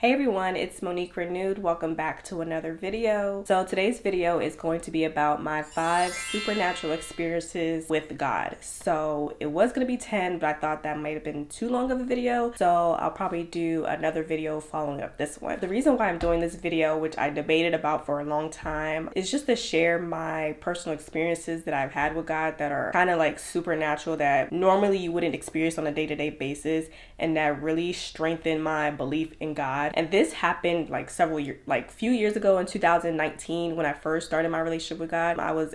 Hey everyone, it's Monique Renewed. Welcome back to another video. So today's video is going to be about my 5 supernatural experiences with God. So it was going to be 10, but I thought that might have been too long of a video. So I'll probably do another video following up this one. The reason why I'm doing this video, which I debated about for a long time, is just to share my personal experiences that I've had with God that are kind of like supernatural that normally you wouldn't experience on a day-to-day basis, and that really strengthened my belief in God. And this happened like few years ago in 2019 when I first started my relationship with God. I was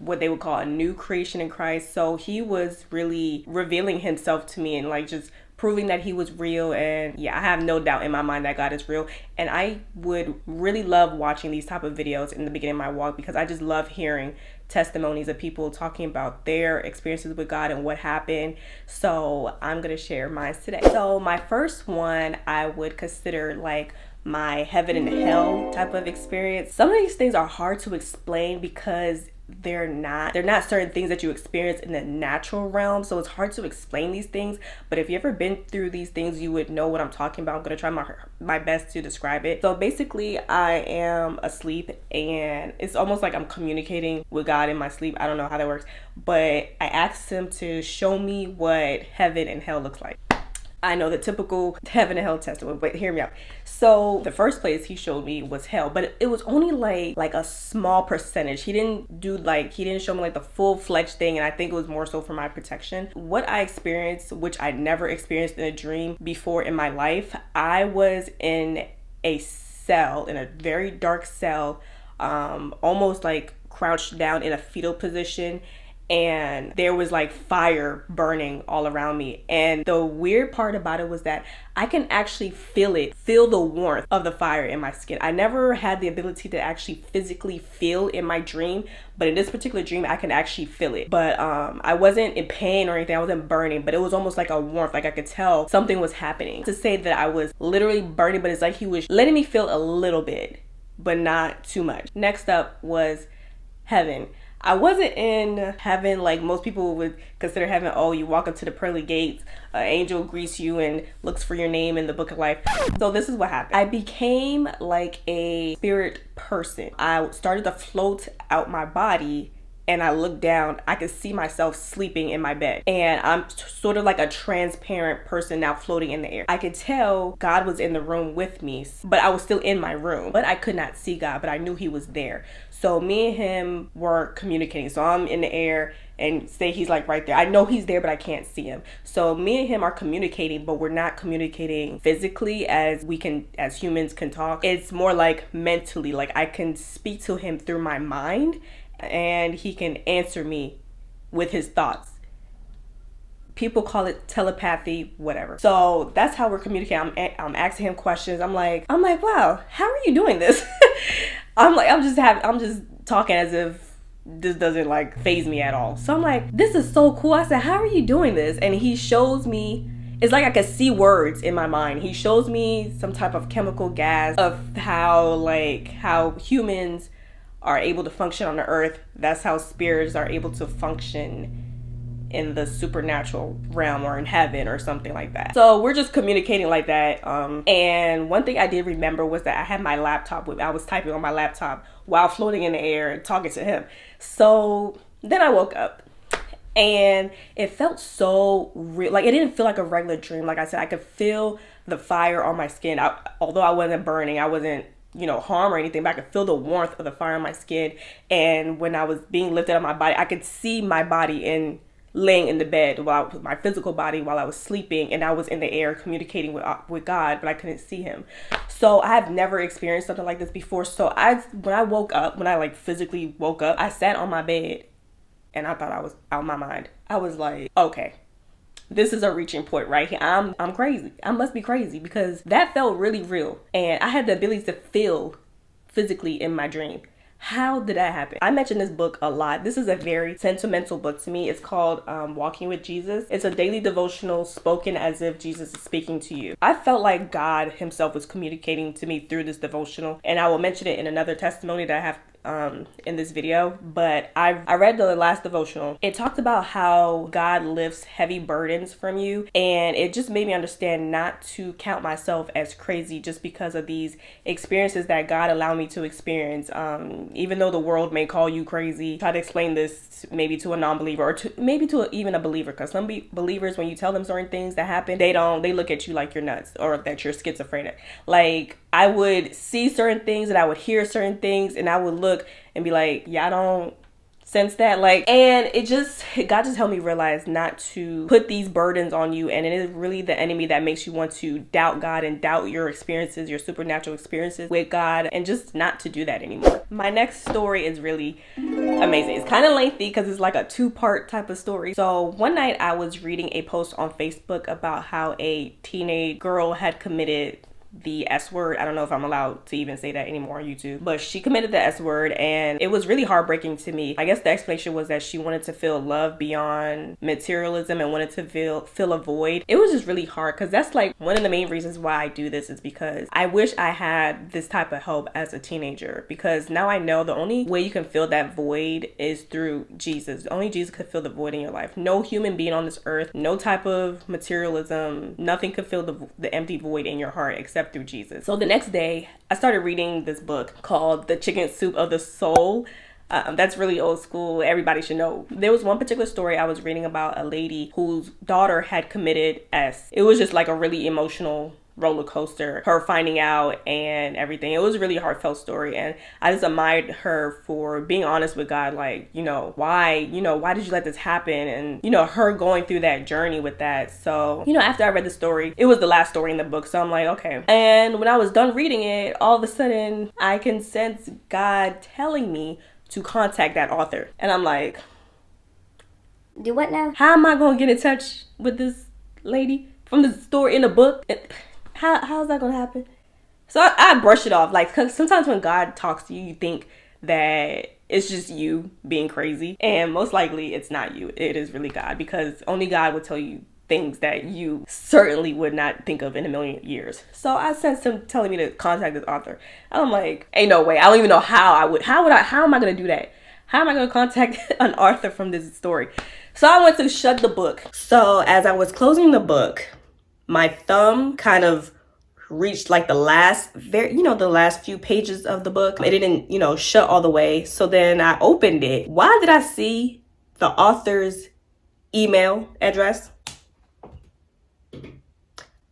what they would call a new creation in Christ. So he was really revealing himself to me and like just proving that he was real. And yeah, I have no doubt in my mind that God is real. And I would really love watching these type of videos in the beginning of my walk because I just love hearing testimonies of people talking about their experiences with God and what happened. So I'm gonna share mine today. So my first one I would consider like my heaven and hell type of experience. Some of these things are hard to explain because they're not certain things that you experience in the natural realm, so it's hard to explain these things. But if you ever been through these things, you would know what I'm talking about. I'm gonna try my best to describe it. So basically I am asleep and it's almost like I'm communicating with God in my sleep. I don't know how that works, but I asked him to show me what heaven and hell looks like. I know the typical heaven and hell testimony, but hear me out. So the first place he showed me was hell, but it was only like a small percentage. He didn't show me like the full-fledged thing, and I think it was more so for my protection. What I experienced, which I never experienced in a dream before in my life, I was in a cell, in a very dark cell, almost like crouched down in a fetal position. And there was like fire burning all around me. And the weird part about it was that I can actually feel the warmth of the fire in my skin. I never had the ability to actually physically feel in my dream, but in this particular dream, I can actually feel it. But I wasn't in pain or anything, I wasn't burning, but it was almost like a warmth, like I could tell something was happening. To say that I was literally burning, but it's like he was letting me feel a little bit, but not too much. Next up was heaven. I wasn't in heaven like most people would consider heaven. Oh, you walk up to the pearly gates, an angel greets you and looks for your name in the book of life. So this is what happened. I became like a spirit person. I started to float out my body, and I looked down, I could see myself sleeping in my bed. And I'm sort of like a transparent person now floating in the air. I could tell God was in the room with me, but I was still in my room. But I could not see God, but I knew he was there. So me and him were communicating. So I'm in the air and say he's like right there. I know he's there, but I can't see him. So me and him are communicating, but we're not communicating physically as humans can talk. It's more like mentally, like I can speak to him through my mind, and he can answer me with his thoughts. People call it telepathy, whatever. So that's how we're communicating. I'm asking him questions. I'm like, wow, how are you doing this? I'm just talking as if this doesn't like faze me at all. So I'm like, this is so cool. I said, how are you doing this? And he shows me, it's like I could see words in my mind. He shows me some type of chemical gas of how humans are able to function on the earth. That's how spirits are able to function in the supernatural realm or in heaven or something like that. So we're just communicating like that. And one thing I did remember was that I had my laptop with me. I was typing on my laptop while floating in the air and talking to him. So then I woke up and it felt so real. Like it didn't feel like a regular dream. Like I said, I could feel the fire on my skin. Although I wasn't burning, I wasn't harm or anything, but I could feel the warmth of the fire on my skin. And when I was being lifted out of my body, I could see my body laying in the bed my physical body while I was sleeping, and I was in the air communicating with God, but I couldn't see him. So I have never experienced something like this before. So when I physically woke up, I sat on my bed and I thought I was out of my mind. I was like, okay, this is a reaching point right here. I'm crazy. I must be crazy because that felt really real. And I had the ability to feel physically in my dream. How did that happen? I mentioned this book a lot. This is a very sentimental book to me. It's called Walking with Jesus. It's a daily devotional spoken as if Jesus is speaking to you. I felt like God himself was communicating to me through this devotional, and I will mention it in another testimony that I have in this video. But I read the last devotional. It talked about how God lifts heavy burdens from you, and it just made me understand not to count myself as crazy just because of these experiences that God allowed me to experience. Even though the world may call you crazy, try to explain this maybe to a non-believer or maybe to even a believer, because some believers, when you tell them certain things that happen, they look at you like you're nuts or that you're schizophrenic. Like, I would see certain things and I would hear certain things and I would look and be like, yeah, I don't sense that. Like, and God just helped me realize not to put these burdens on you. And it is really the enemy that makes you want to doubt God and doubt your experiences, your supernatural experiences with God, and just not to do that anymore. My next story is really amazing. It's kind of lengthy because it's like a 2-part type of story. So one night I was reading a post on Facebook about how a teenage girl had committed the S word. I don't know if I'm allowed to even say that anymore on YouTube, but she committed the S word, and it was really heartbreaking to me. I guess the explanation was that she wanted to feel love beyond materialism and wanted to fill a void. It was just really hard, because that's like one of the main reasons why I do this, is because I wish I had this type of help as a teenager, because now I know the only way you can fill that void is through Jesus. Only Jesus could fill the void in your life. No human being on this earth, no type of materialism, nothing could fill the empty void in your heart except through Jesus. So the next day, I started reading this book called The Chicken Soup of the Soul. That's really old school. Everybody should know. There was one particular story I was reading about a lady whose daughter had committed S. It was just like a really emotional roller coaster, her finding out and everything. It was a really heartfelt story, and I just admired her for being honest with God. Like, why did you let this happen? And her going through that journey with that. So after I read the story, it was the last story in the book, so I'm like, okay. And when I was done reading it, all of a sudden I can sense God telling me to contact that author, and I'm like, do what now? How am I gonna get in touch with this lady from the story in the book? How's that gonna happen? So I brush it off. Like, cause sometimes when God talks to you, you think that it's just you being crazy, and most likely it's not you. It is really God, because only God would tell you things that you certainly would not think of in a million years. So I sensed him telling me to contact this author. I'm like, ain't no way. I don't even know how am I gonna do that? How am I gonna contact an author from this story? So I went to shut the book. So as I was closing the book, my thumb kind of reached like the last few pages of the book. It didn't, shut all the way. So then I opened it. Why did I see the author's email address?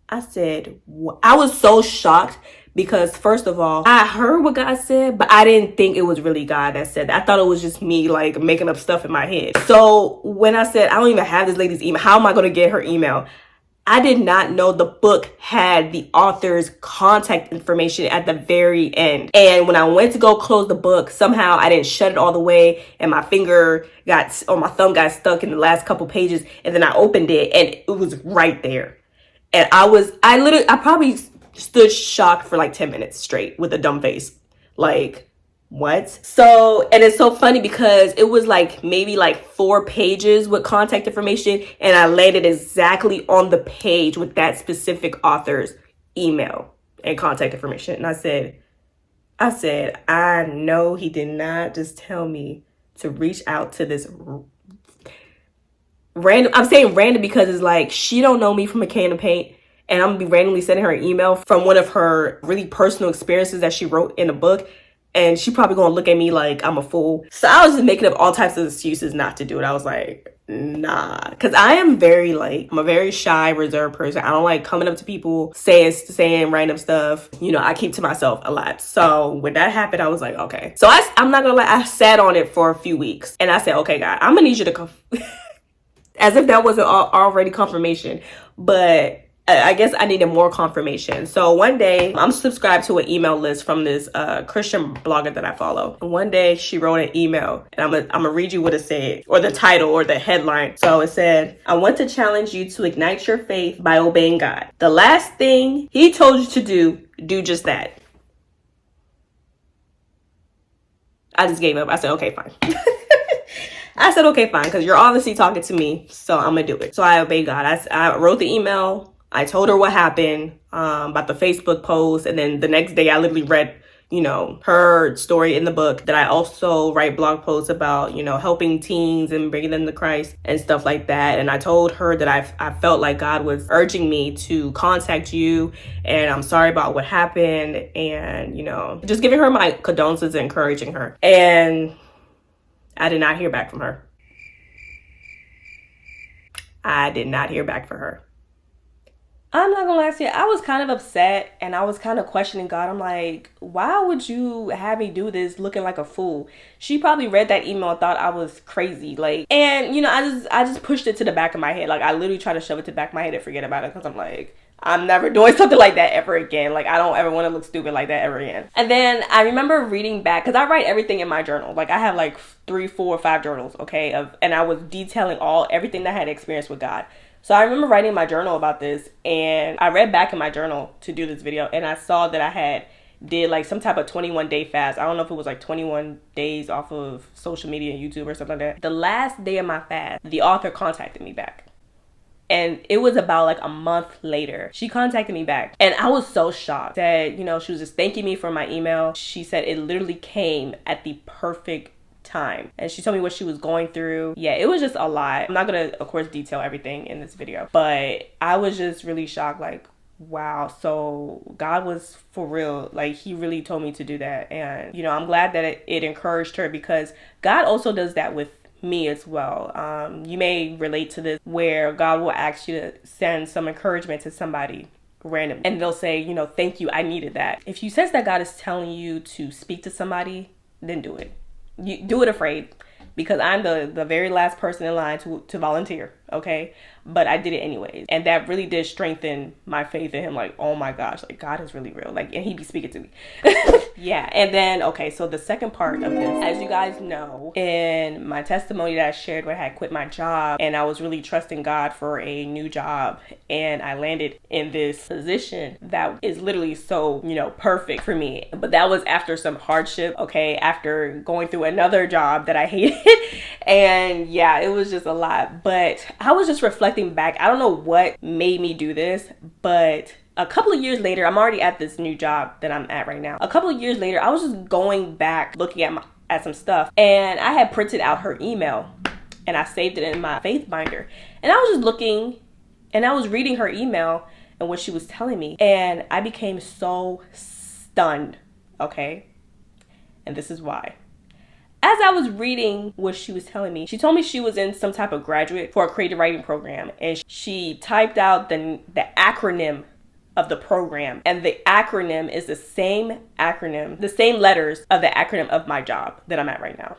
I said, I was so shocked, because first of all, I heard what God said, but I didn't think it was really God that said that. I thought it was just me like making up stuff in my head. So when I said, I don't even have this lady's email, how am I going to get her email? I did not know the book had the author's contact information at the very end. And when I went to go close the book, somehow I didn't shut it all the way, and my my thumb got stuck in the last couple pages, and then I opened it and it was right there. And I probably stood shocked for like 10 minutes straight with a dumb face. Like, what? So, and it's so funny because it was like maybe like 4 pages with contact information, and I landed exactly on the page with that specific author's email and contact information. And I said, I know he did not just tell me to reach out to this random. I'm saying random because it's like, she don't know me from a can of paint, and I'm gonna be randomly sending her an email from one of her really personal experiences that she wrote in a book. And she probably gonna look at me like I'm a fool. So I was just making up all types of excuses not to do it. I was like, nah. Because I'm a very shy, reserved person. I don't like coming up to people, saying random stuff. I keep to myself a lot. So when that happened, I was like, okay. So I'm not gonna lie, I sat on it for a few weeks. And I said, okay, God, I'm gonna need you to come. As if that wasn't already confirmation. But I guess I needed more confirmation. So one day, I'm subscribed to an email list from this Christian blogger that I follow. And one day she wrote an email, and I'm gonna read you what it said, or the title or the headline. So it said, I want to challenge you to ignite your faith by obeying God. The last thing he told you to do just that. I just gave up. I said, okay, fine. I said, okay, fine, because you're obviously talking to me, so I'm going to do it. So I obeyed God. I wrote the email. I told her what happened about the Facebook post. And then the next day I literally read, you know, her story in the book. That I also write blog posts about, you know, helping teens and bringing them to Christ and stuff like that. And I told her that I felt like God was urging me to contact you, and I'm sorry about what happened, and, you know, just giving her my condolences and encouraging her. And I did not hear back from her. I did not hear back from her. I'm not gonna lie to you, I was kind of upset, and I was kind of questioning God. I'm like, why would you have me do this looking like a fool? She probably read that email and thought I was crazy. Like, and you know, I just pushed it to the back of my head. Like, I literally tried to shove it to the back of my head and forget about it, because I'm like, I'm never doing something like that ever again. Like, I don't ever want to look stupid like that ever again. And then I remember reading back, because I write everything in my journal. Like, I have like 3, 4, 5 journals, okay, and I was detailing everything that I had experienced with God. So I remember writing in my journal about this, and I read back in my journal to do this video, and I saw that I did like some type of 21-day fast. I don't know if it was like 21 days off of social media and YouTube or something like that. The last day of my fast, the author contacted me back. And it was about like a month later. She contacted me back, and I was so shocked. Said, you know, she was just thanking me for my email. She said it literally came at the perfect time, and she told me what she was going through. Yeah, it was just a lot. I'm not gonna, of course, detail everything in this video, but I was just really shocked. Like, wow, so God was for real. Like, he really told me to do that. And, you know, I'm glad that it encouraged her, because God also does that with me as well. You may relate to this, where God will ask you to send some encouragement to somebody random, and they'll say, you know, thank you, I needed that. If you sense that God is telling you to speak to somebody, then do it. You do it afraid, because I'm the very last person in line to volunteer, okay? But I did it anyways. And that really did strengthen my faith in him. Like, oh my gosh, like, God is really real. Like, and he be speaking to me. Yeah, and then, okay, so the second part of this, as you guys know, in my testimony that I shared when I had quit my job, and I was really trusting God for a new job, and I landed in this position that is literally so, you know, perfect for me. But that was after some hardship, okay, after going through another job that I hated. And yeah, it was just a lot. But I was just reflecting back. I don't know what made me do this, but a couple of years later, I'm already at this new job that I'm at right now. A couple of years later, I was just going back, looking at some stuff, and I had printed out her email, and I saved it in my faith binder. And I was just looking, and I was reading her email and what she was telling me, and I became so stunned, okay? And this is why. As I was reading what she was telling me, she told me she was in some type of graduate for a creative writing program, and she typed out the acronym of the program, and the acronym is the same acronym, the same letters of the acronym of my job that I'm at right now.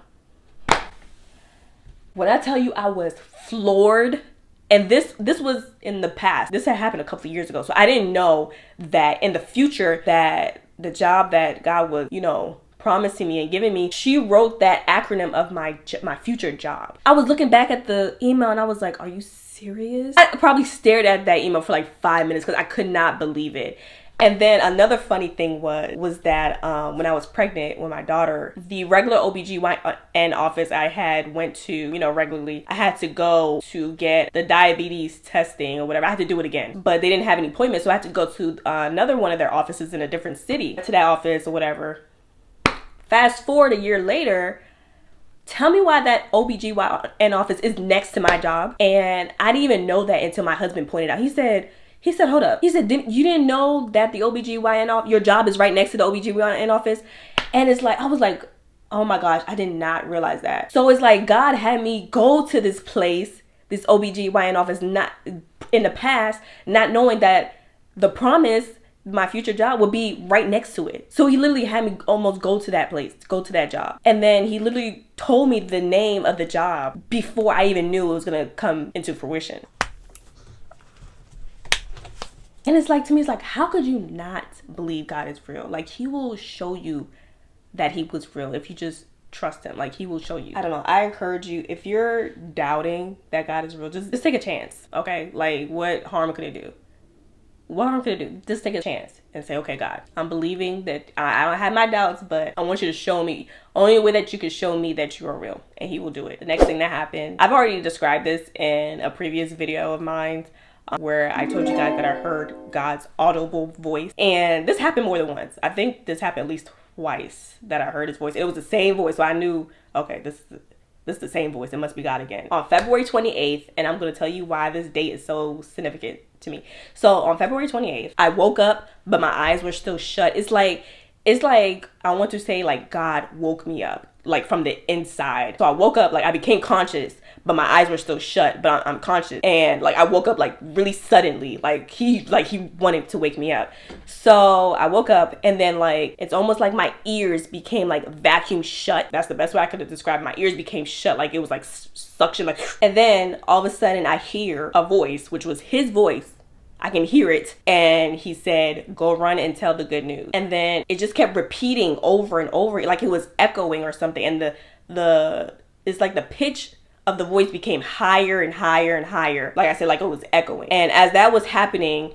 When I tell you I was floored, and this was in the past. This had happened a couple of years ago, so I didn't know that in the future that the job that God was, you know, promising me and giving me, she wrote that acronym of my future job. I was looking back at the email, and I was like, are you serious? I probably stared at that email for like 5 minutes, because I could not believe it. And then another funny thing was that when I was pregnant with my daughter, the regular OBGYN office I had went to, you know, regularly, I had to go to get the diabetes testing or whatever. I had to do it again, but they didn't have any appointments, so I had to go to another one of their offices in a different city, to that office or whatever. Fast forward a year later, tell me why that OBGYN office is next to my job. And I didn't even know that until my husband pointed out. He said, hold up. He said, you didn't know that the OBGYN office, your job is right next to the OBGYN office? And it's like, I was like, oh my gosh, I did not realize that. So it's like God had me go to this place, this OBGYN office, not in the past, not knowing that the promise, my future job, would be right next to it. So he literally had me almost go to that place, go to that job. And then he literally told me the name of the job before I even knew it was gonna come into fruition. And it's like, to me, it's like, how could you not believe God is real? Like, he will show you that he was real if you just trust him. Like, he will show you. I don't know. I encourage you, if you're doubting that God is real, just take a chance, okay? Like, what harm could it do? what I'm gonna do, just take a chance and say, okay, God, I'm believing that I don't have my doubts, but I want you to show me, only way that you can show me that you are real, and he will do it. The next thing that happened, I've already described this in a previous video of mine, where I told you guys that I heard God's audible voice. And this happened more than once. I think this happened at least twice that I heard his voice. It was the same voice, so I knew, okay, this is the same voice. It must be God again. On February 28th, and I'm going to tell you why this date is so significant to me. So on February 28th, I woke up, but my eyes were still shut. It's like I want to say like God woke me up, like from the inside. So I woke up, like I became conscious, but my eyes were still shut, but I'm conscious. And like I woke up like really suddenly, like he wanted to wake me up. So I woke up, and then like it's almost like my ears became like vacuum shut. That's the best way I could have described. My ears became shut, like it was like suction, like. And then all of a sudden I hear a voice, which was his voice. I can hear it. And he said, go run and tell the good news. And then it just kept repeating over and over, like it was echoing or something. And it's like the pitch of the voice became higher and higher and higher. Like I said, like it was echoing. And as that was happening,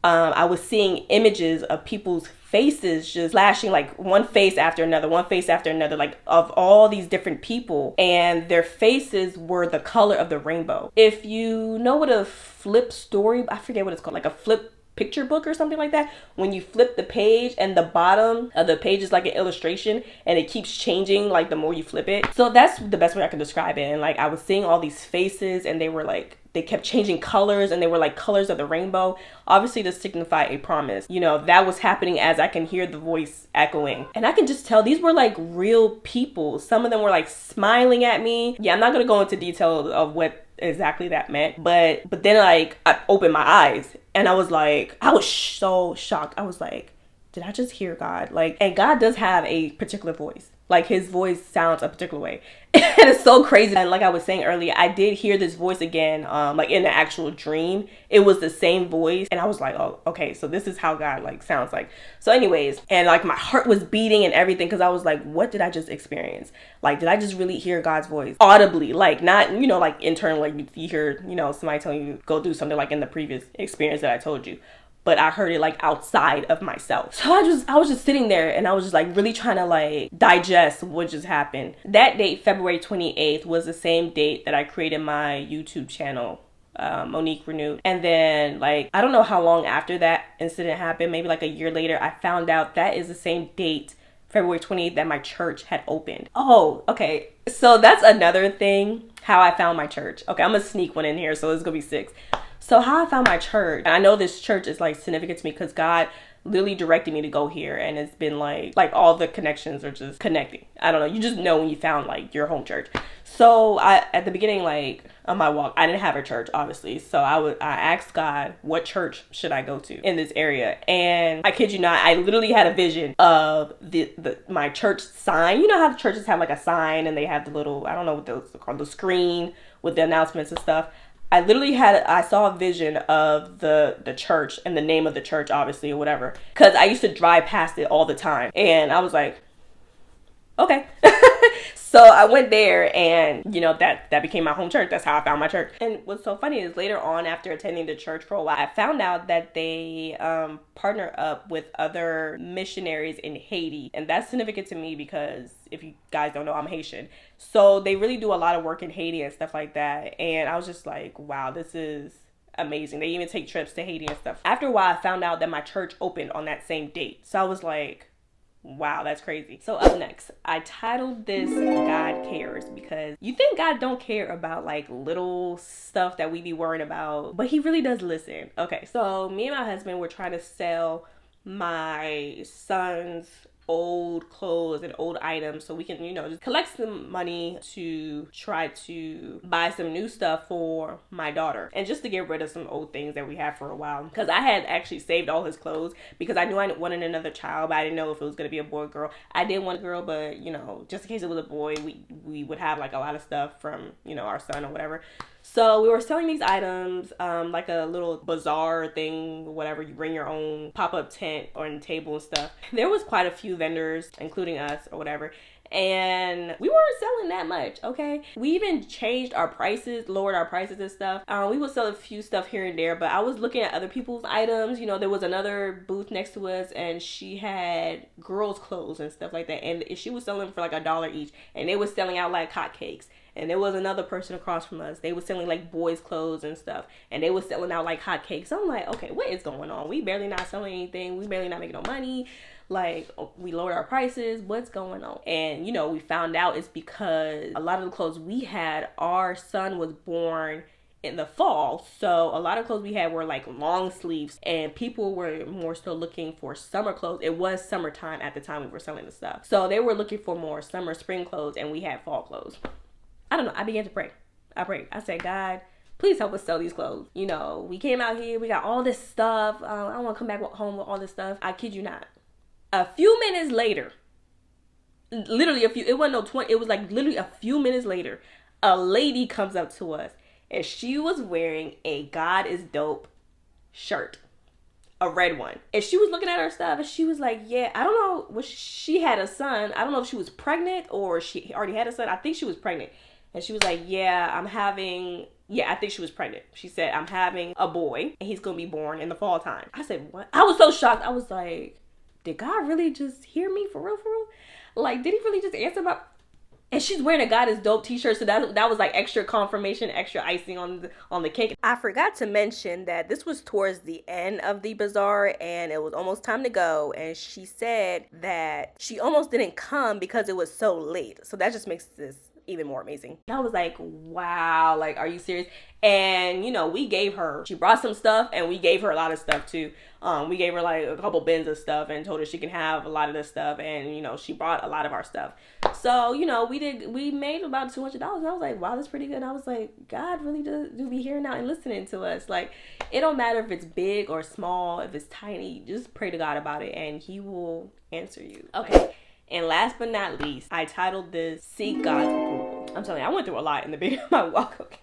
I was seeing images of people's faces just flashing, like one face after another, like of all these different people, and their faces were the color of the rainbow. If you know what a flip story, I forget what it's called, like a flip picture book or something like that, when you flip the page and the bottom of the page is like an illustration and it keeps changing like the more you flip it. So that's the best way I can describe it. And like I was seeing all these faces, and they kept changing colors, and they were like colors of the rainbow, obviously to signify a promise. You know, that was happening as I can hear the voice echoing. And I can just tell these were like real people. Some of them were like smiling at me. Yeah, I'm not gonna go into detail of what exactly that meant, but then like I opened my eyes, and I was so shocked. I was like, did I just hear God? Like, and God does have a particular voice. Like his voice sounds a particular way. And it's so crazy. And like I was saying earlier, I did hear this voice again, like in the actual dream. It was the same voice. And I was like, oh, okay, so this is how God like sounds like. So anyways, and like my heart was beating and everything, because I was like, what did I just experience? Like, did I just really hear God's voice audibly? Like not, like internally, like you hear, somebody telling you go do something like in the previous experience that I told you. But I heard it like outside of myself. So I was just sitting there, and I was just like really trying to like digest what just happened. That date, February 28th, was the same date that I created my YouTube channel, Monique Renewed. And then like, I don't know how long after that incident happened, maybe like a year later, I found out that is the same date, February 28th, that my church had opened. Oh, okay. So that's another thing, how I found my church. Okay, I'm gonna sneak one in here, so it's gonna be 6. So how I found my church, and I know this church is like significant to me because God literally directed me to go here, and it's been like all the connections are just connecting. I don't know, you just know when you found like your home church. So at the beginning, like on my walk, I didn't have a church, obviously. So I asked God, what church should I go to in this area? And I kid you not, I literally had a vision of my church sign. You know how the churches have like a sign, and they have the little, I don't know what those are called, the screen with the announcements and stuff. I saw a vision of the church and the name of the church, obviously, or whatever, because I used to drive past it all the time. And I was like, okay. So I went there, and that became my home church. That's how I found my church. And what's so funny is later on, after attending the church for a while, I found out that they partner up with other missionaries in Haiti. And that's significant to me because if you guys don't know, I'm Haitian. So they really do a lot of work in Haiti and stuff like that. And I was just like, wow, this is amazing. They even take trips to Haiti and stuff. After a while, I found out that my church opened on that same date. So I was like, wow, that's crazy. So up next, I titled this God Cares, because you think God don't care about like little stuff that we be worrying about, but he really does listen. Okay, so me and my husband were trying to sell my son's old clothes and old items so we can, just collect some money to try to buy some new stuff for my daughter, and just to get rid of some old things that we had for a while, because I had actually saved all his clothes because I knew I wanted another child, but I didn't know if it was going to be a boy or girl. I did want a girl, but just in case it was a boy, we would have like a lot of stuff from our son or whatever. So we were selling these items, like a little bazaar thing, whatever. You bring your own pop-up tent on the table and stuff. There was quite a few vendors, including us or whatever. And we weren't selling that much, okay? We even changed our prices, lowered our prices and stuff. We would sell a few stuff here and there, but I was looking at other people's items. You know, there was another booth next to us, and she had girls' clothes and stuff like that. And she was selling for like $1 each, and they was selling out like hotcakes. And there was another person across from us. They were selling like boys' clothes and stuff. And they were selling out like hotcakes. I'm like, okay, what is going on? We barely not selling anything. We barely not making no money. Like, we lowered our prices. What's going on? And, you know, we found out it's because a lot of the clothes we had, our son was born in the fall. So a lot of clothes we had were like long sleeves, and people were more so looking for summer clothes. It was summertime at the time we were selling the stuff. So they were looking for more summer, spring clothes, and we had fall clothes. I don't know. I began to pray. I prayed. I said, God, please help us sell these clothes. You know, we came out here. We got all this stuff. I don't want to come back home with all this stuff. I kid you not. A few minutes later, literally it wasn't no 20. It was like literally a few minutes later, a lady comes up to us, and she was wearing a God is Dope shirt. A red one. And she was looking at her stuff, and she was like, yeah, I don't know. She had a son. I don't know if she was pregnant or she already had a son. I think she was pregnant. And she was like, I think she was pregnant. She said, I'm having a boy, and he's going to be born in the fall time. I said, what? I was so shocked. I was like, did God really just hear me for real, for real? Like, did he really just answer my... And she's wearing a God is Dope t-shirt, so that was like extra confirmation, extra icing on the cake. I forgot to mention that this was towards the end of the bazaar, and it was almost time to go. And she said that she almost didn't come because it was so late. So that just makes this even more amazing. And I was like, wow, like, are you serious? And, you know, she brought some stuff, and we gave her a lot of stuff too. We gave her like a couple bins of stuff and told her she can have a lot of this stuff. And, you know, she brought a lot of our stuff. So, you know, we made about $200. And I was like, wow, that's pretty good. And I was like, God really do be hearing out and listening to us. Like, it don't matter if it's big or small, if it's tiny, just pray to God about it, and he will answer you. Okay. And last but not least, I titled this Seek God's Approval. I'm telling you, I went through a lot in the beginning of my walk, okay?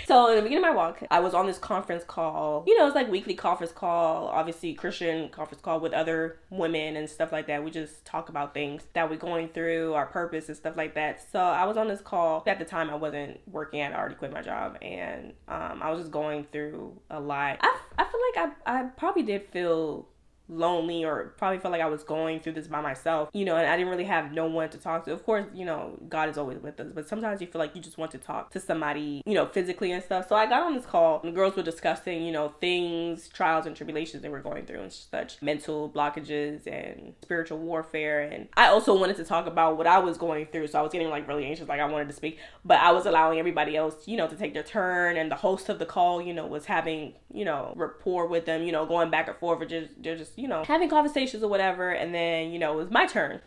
So in the beginning of my walk, I was on this conference call. You know, it's like weekly conference call, obviously Christian conference call with other women and stuff like that. We just talk about things that we're going through, our purpose and stuff like that. So I was on this call. At the time, I wasn't working. I already quit my job, and I was just going through a lot. I feel like I probably did feel lonely, or probably felt like I was going through this by myself, you know, and I didn't really have no one to talk to. Of course, you know, God is always with us, but sometimes you feel like you just want to talk to somebody, you know, physically and stuff. So I got on this call, and the girls were discussing, you know, things, trials and tribulations they were going through, and such mental blockages and spiritual warfare. And I also wanted to talk about what I was going through, so I was getting like really anxious, like I wanted to speak, but I was allowing everybody else, you know, to take their turn. And the host of the call, you know, was having, you know, rapport with them, you know, going back and forth, or they're just, you know, having conversations or whatever. And then, you know, it was my turn.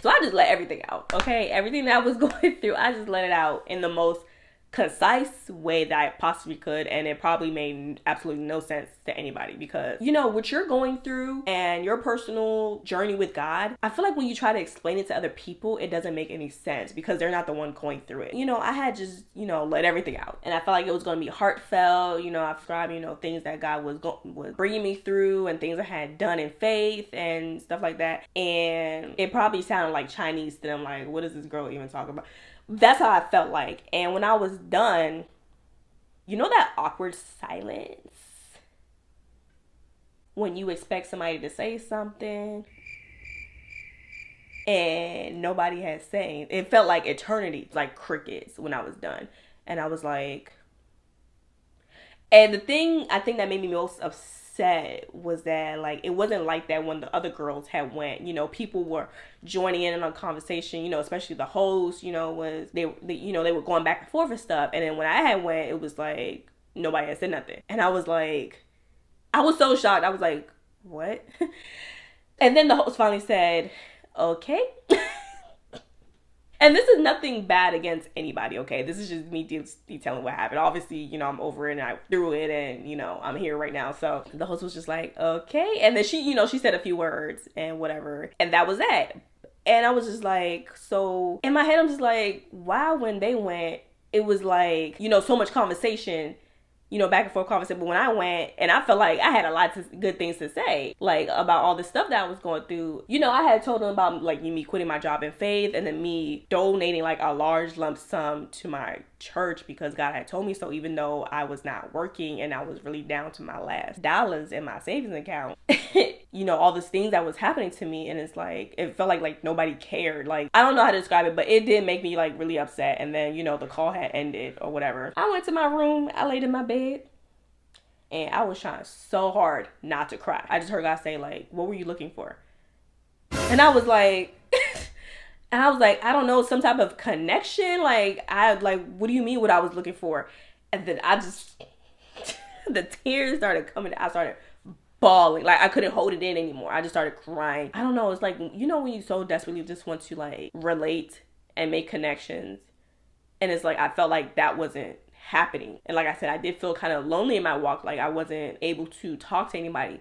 So I just let everything out, okay? Everything that I was going through, I just let it out in the most concise way that I possibly could, and it probably made absolutely no sense to anybody, because, you know, what you're going through and your personal journey with God, I feel like when you try to explain it to other people, it doesn't make any sense because they're not the one going through it. You know, I had just, you know, let everything out, and I felt like it was going to be heartfelt. You know, I described, you know, things that God was bringing me through, and things I had done in faith and stuff like that. And it probably sounded like Chinese to them, like, what is this girl even talking about? That's how I felt like. And when I was done, you know that awkward silence when you expect somebody to say something and nobody has said? It felt like eternity, like crickets when I was done. And I was like, and the thing I think that made me most upset was that, like, it wasn't like that when the other girls had went. You know, people were joining in on a conversation, you know, especially the host, you know, they you know, they were going back and forth and stuff. And then when I had went, it was like nobody had said nothing. And I was like, I was so shocked. I was like, what? And then the host finally said, okay. And this is nothing bad against anybody, okay? This is just me detailing what happened. Obviously, you know, I'm over it and I threw it, and, you know, I'm here right now. So the host was just like, okay. And then she, you know, she said a few words and whatever. And that was that. And I was just like, so in my head, I'm just like, wow, when they went, it was like, you know, so much conversation, back and forth conversation. But when I went, and I felt like I had a lot of good things to say, like about all the stuff that I was going through. I had told him about like me quitting my job in faith, and then me donating like a large lump sum to my church because God had told me so, even though I was not working and I was really down to my last dollars in my savings account. All these things that was happening to me, and it's like it felt like nobody cared. Like, I don't know how to describe it, but it did make me like really upset. And then the call had ended or whatever. I went to my room, I laid in my bed, and I was trying so hard not to cry. I just heard God say, like, what were you looking for? And I was like I don't know, some type of connection. Like, what do you mean what I was looking for? And then I just the tears started coming. I started bawling. Like, I couldn't hold it in anymore. I just started crying. I don't know. It's like, when you so desperately just want to like relate and make connections. And it's like, I felt like that wasn't happening. And like I said, I did feel kind of lonely in my walk. Like, I wasn't able to talk to anybody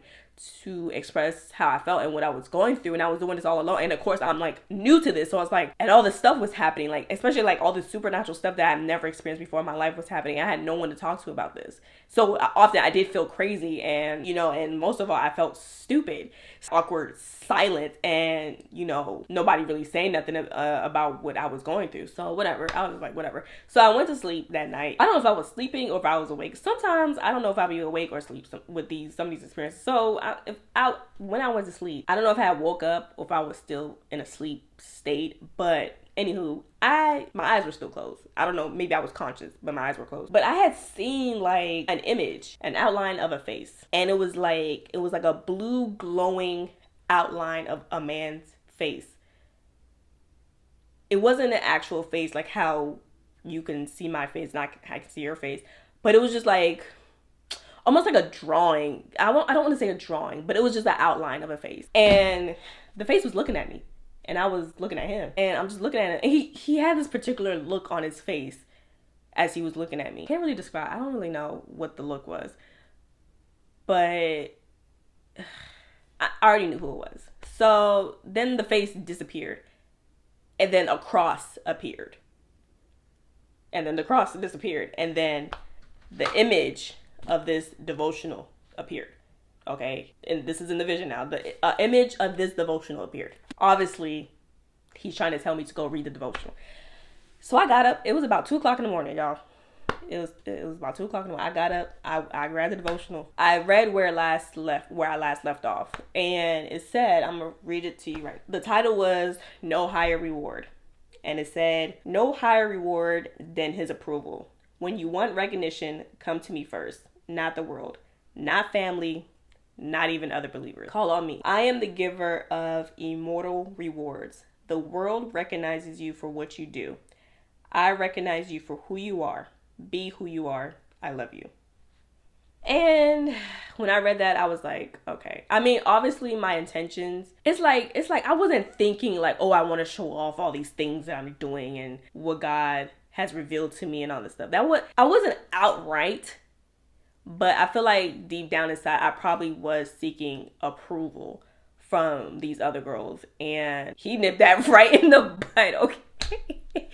to express how I felt and what I was going through, and I was doing this all alone. And of course, I'm like new to this, so I was like, and all this stuff was happening, like especially like all this supernatural stuff that I've never experienced before in my life was happening. I had no one to talk to about this, so often I did feel crazy, and and most of all, I felt stupid, awkward, silent, and nobody really saying nothing about what I was going through. So whatever, I was like, whatever. So I went to sleep that night. I don't know if I was sleeping or if I was awake. Sometimes I don't know if I'll be awake or asleep with some of these experiences. So when I went to sleep, I don't know if I had woke up or if I was still in a sleep state, but anywho, my eyes were still closed. I don't know, maybe I was conscious, but my eyes were closed. But I had seen like an image, an outline of a face, and it was like a blue glowing outline of a man's face. It wasn't an actual face like how you can see my face and I can see your face, but it was just like almost like a drawing. I don't want to say a drawing, but it was just an outline of a face. And the face was looking at me, and I was looking at him. And I'm just looking at him. And he had this particular look on his face as he was looking at me. Can't really describe. I don't really know what the look was. But I already knew who it was. So then the face disappeared. And then a cross appeared. And then the cross disappeared. And then the image of this devotional appeared. Okay, and this is in the vision now. The image of this devotional appeared. Obviously, he's trying to tell me to go read the devotional. So I got up. It was about 2:00 in the morning, y'all. It was about 2:00 in the morning. I got up. I grabbed the devotional. I read where I last left off, and it said, I'm gonna read it to you right. The title was "No Higher Reward," and it said, "No higher reward than His approval. When you want recognition, come to me first, not the world, not family, not even other believers. Call on me. I am the giver of immortal rewards. The world recognizes you for what you do. I recognize you for who you are. Be who you are. I love you." And when I read that, I was like, okay. I mean, obviously my intentions, it's like I wasn't thinking like, oh, I want to show off all these things that I'm doing and what God has revealed to me and all this stuff. I wasn't outright, but I feel like deep down inside, I probably was seeking approval from these other girls, and he nipped that right in the bud, okay?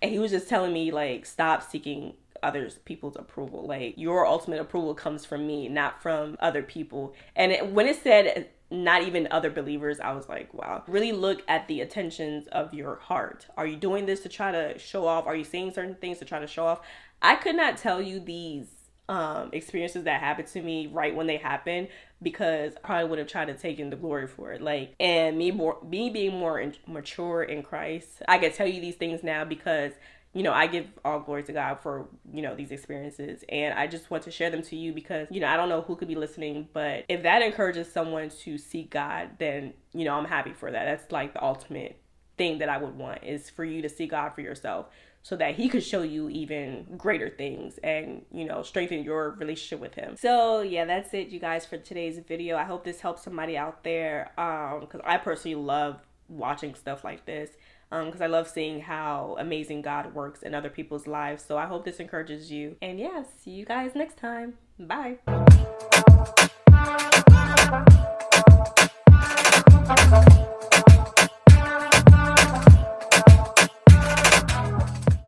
And he was just telling me, like, stop seeking other people's approval. Like, your ultimate approval comes from me, not from other people. And when it said not even other believers, I was like, wow. Really look at the intentions of your heart. Are you doing this to try to show off? Are you saying certain things to try to show off? I could not tell you these experiences that happened to me right when they happened, because I probably would have tried to take in the glory for it. Like, and me being more mature in Christ, I can tell you these things now because I give all glory to God for, these experiences. And I just want to share them to you because, I don't know who could be listening, but if that encourages someone to seek God, then, I'm happy for that. That's like the ultimate thing that I would want, is for you to seek God for yourself so that He could show you even greater things and, strengthen your relationship with Him. So yeah, that's it, you guys, for today's video. I hope this helps somebody out there, because I personally love watching stuff like this. Because I love seeing how amazing God works in other people's lives. So I hope this encourages you. And yeah, see you guys next time. Bye.